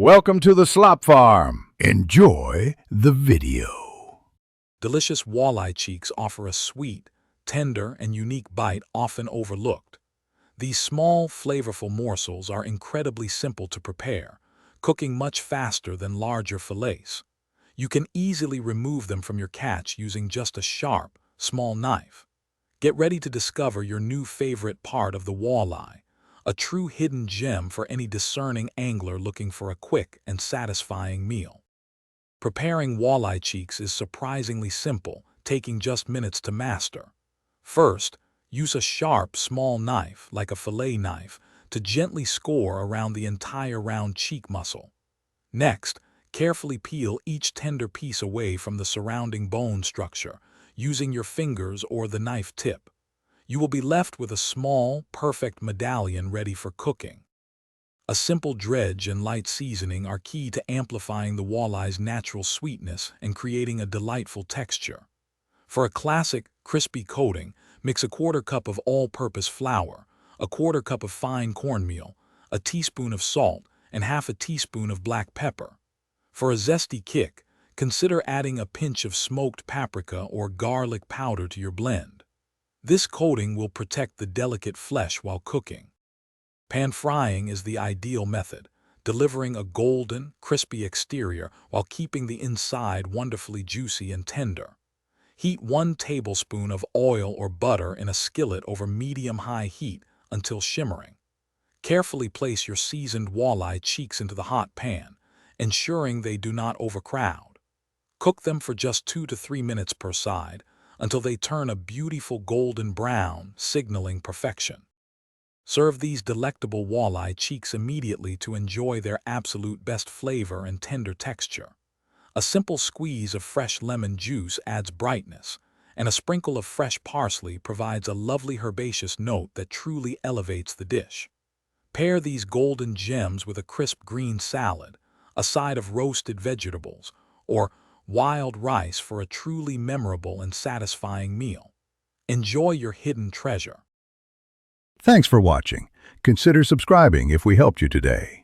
Welcome to the Slop Farm. Enjoy the video. Delicious walleye cheeks offer a sweet, tender, and unique bite often overlooked. These small, flavorful morsels are incredibly simple to prepare, cooking much faster than larger fillets. You can easily remove them from your catch using just a sharp, small knife. Get ready to discover your new favorite part of the walleye, a true hidden gem for any discerning angler looking for a quick and satisfying meal. Preparing walleye cheeks is surprisingly simple, taking just minutes to master. First, use a sharp, small knife, like a fillet knife, to gently score around the entire round cheek muscle. Next, carefully peel each tender piece away from the surrounding bone structure, using your fingers or the knife tip. You will be left with a small, perfect medallion ready for cooking. A simple dredge and light seasoning are key to amplifying the walleye's natural sweetness and creating a delightful texture. For a classic, crispy coating, mix a quarter cup of all-purpose flour, a quarter cup of fine cornmeal, a teaspoon of salt, and half a teaspoon of black pepper. For a zesty kick, consider adding a pinch of smoked paprika or garlic powder to your blend. This coating will protect the delicate flesh while cooking. Pan frying is the ideal method, delivering a golden, crispy exterior while keeping the inside wonderfully juicy and tender. Heat 1 tablespoon of oil or butter in a skillet over medium-high heat until shimmering. Carefully place your seasoned walleye cheeks into the hot pan, ensuring they do not overcrowd. Cook them for just 2 to 3 minutes per side until they turn a beautiful golden brown, signaling perfection. Serve these delectable walleye cheeks immediately to enjoy their absolute best flavor and tender texture. A simple squeeze of fresh lemon juice adds brightness, and a sprinkle of fresh parsley provides a lovely herbaceous note that truly elevates the dish. Pair these golden gems with a crisp green salad, a side of roasted vegetables, or wild rice for a truly memorable and satisfying meal. Enjoy your hidden treasure. Thanks for watching. Consider subscribing if we helped you today.